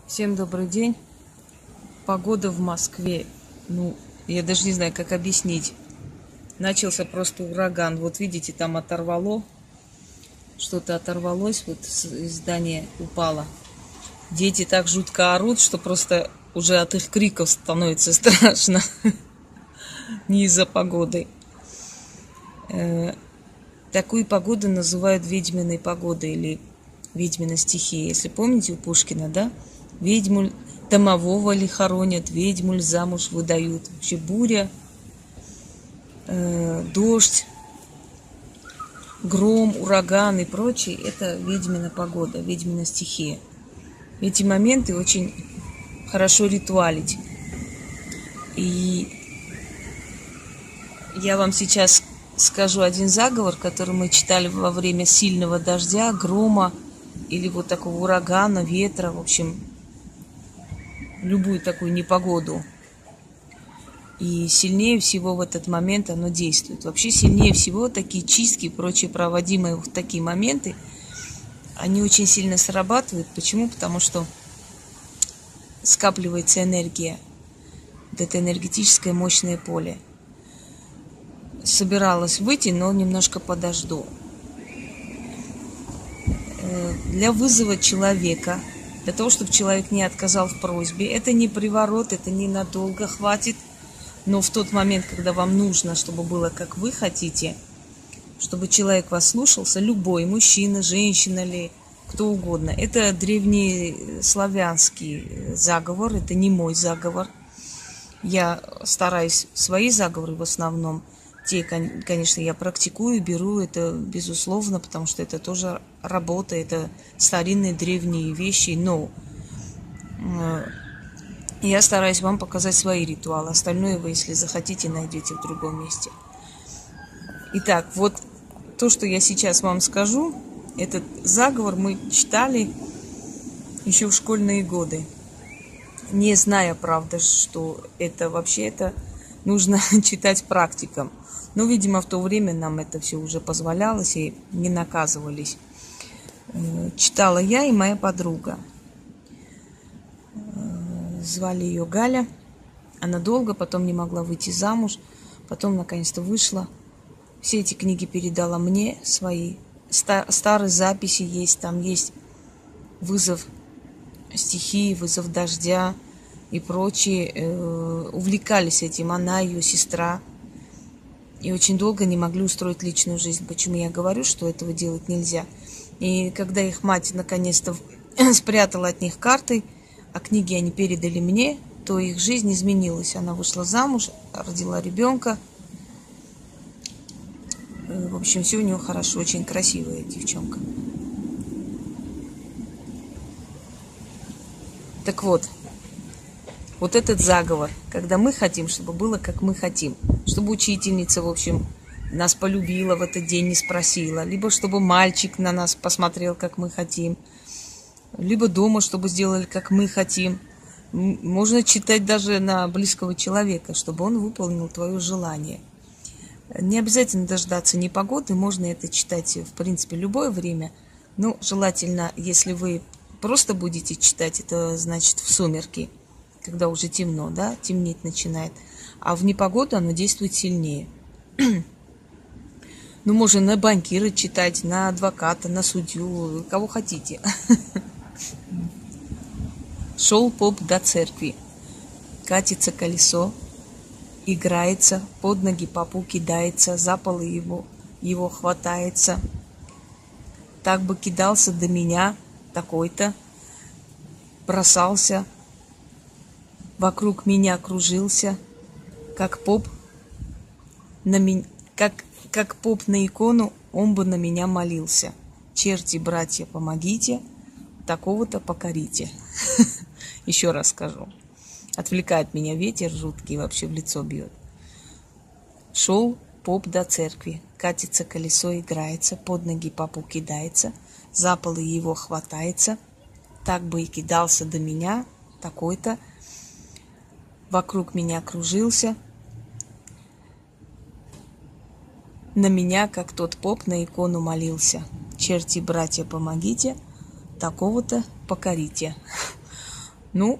Всем добрый день. Погода в Москве, я даже не знаю, как объяснить. Начался просто ураган. Вот видите, там оторвало, что-то оторвалось, вот из здания упало. Дети так жутко орут, что просто уже от их криков становится страшно. Не из-за погоды. Такую погоду называют ведьминой погодой или ведьминой стихией. Если помните у Пушкина, да? Ведьму домового ли хоронят, ведьму замуж выдают. Вообще буря, дождь, гром, ураган и прочее – это ведьмина погода, ведьмина стихия. Эти моменты очень хорошо ритуалить. И я вам сейчас скажу один заговор, который мы читали во время сильного дождя, грома или вот такого урагана, ветра, в общем, любую такую непогоду. И сильнее всего в этот момент оно действует. Вообще сильнее всего такие чистки и прочие проводимые в такие моменты, они очень сильно срабатывают. Почему? Потому что скапливается энергия. Вот это энергетическое мощное поле. Собиралась выйти, но немножко подожду. Для вызова человека, для того, чтобы человек не отказал в просьбе, это не приворот, это ненадолго хватит, но в тот момент, когда вам нужно, чтобы было как вы хотите, чтобы человек вас слушался, любой, мужчина, женщина ли, кто угодно. Это древний славянский заговор, это не мой заговор. Я стараюсь свои заговоры в основном, те, конечно, я практикую, беру это безусловно, потому что это тоже работа, это старинные древние вещи, но я стараюсь вам показать свои ритуалы. Остальное вы, если захотите, найдете в другом месте. Итак, вот то, что я сейчас вам скажу, этот заговор мы читали еще в школьные годы. Не зная, правда, что это вообще это нужно читать практикам. Но, видимо, в то время нам это все уже позволялось и не наказывались. Читала я и моя подруга. Звали ее Галя. Она долго потом не могла выйти замуж. Потом, наконец-то, вышла. Все эти книги передала мне, свои. Старые записи есть. Там есть вызов стихии, вызов дождя и прочие. Увлекались этим она, ее сестра. И очень долго не могли устроить личную жизнь. Почему я говорю, что этого делать нельзя? И когда их мать наконец-то спрятала от них карты, а книги они передали мне, то их жизнь изменилась. Она вышла замуж, родила ребенка. В общем, все у нее хорошо, очень красивая девчонка. Так вот, вот этот заговор, когда мы хотим, чтобы было, как мы хотим, чтобы учительница, в общем, нас полюбила в этот день, не спросила, либо чтобы мальчик на нас посмотрел, как мы хотим, либо дома, чтобы сделали, как мы хотим. Можно читать даже на близкого человека, чтобы он выполнил твое желание. Не обязательно дождаться непогоды, можно это читать, в принципе, любое время. Но желательно, если вы просто будете читать, это значит в сумерки, когда уже темно, да, темнеть начинает. А в непогоду оно действует сильнее. Ну, можно на банкира читать, на адвоката, на судью, кого хотите. Шел поп до церкви, катится колесо, играется, под ноги попу кидается, за полы его хватается. Так бы кидался до меня, такой-то, бросался, вокруг меня кружился, как поп на меня, как поп на икону, он бы на меня молился. Черти, братья, помогите, такого-то покорите. Еще раз скажу. Отвлекает меня ветер жуткий, вообще в лицо бьет. Шел поп до церкви, катится колесо, играется, под ноги попу кидается, за полы его хватается, так бы и кидался до меня, такой-то, вокруг меня кружился, на меня, как тот поп, на икону молился. Черти, братья, помогите, такого-то покорите. Ну,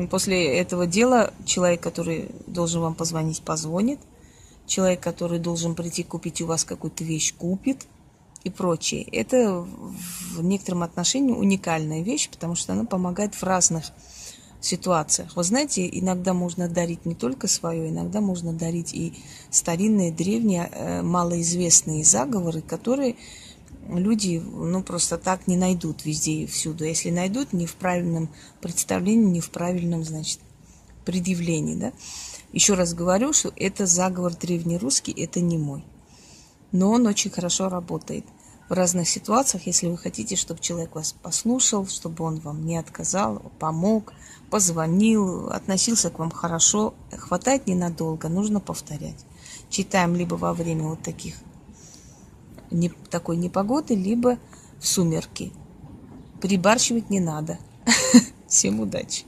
после этого дела человек, который должен вам позвонить, позвонит. Человек, который должен прийти купить у вас какую-то вещь, купит и прочее. Это в некотором отношении уникальная вещь, потому что она помогает в разных ситуациях. Вы знаете, иногда можно дарить не только свое, иногда можно дарить и старинные, древние, малоизвестные заговоры, которые люди, ну, просто так не найдут везде и всюду. Если найдут, не в правильном представлении, не в правильном, значит, предъявлении, да. Еще раз говорю, что это заговор древнерусский, это не мой. Но он очень хорошо работает. В разных ситуациях, если вы хотите, чтобы человек вас послушал, чтобы он вам не отказал, помог, позвонил, относился к вам хорошо, хватает ненадолго, нужно повторять. Читаем либо во время вот такой непогоды, либо в сумерки. Перебарщивать не надо. Всем удачи!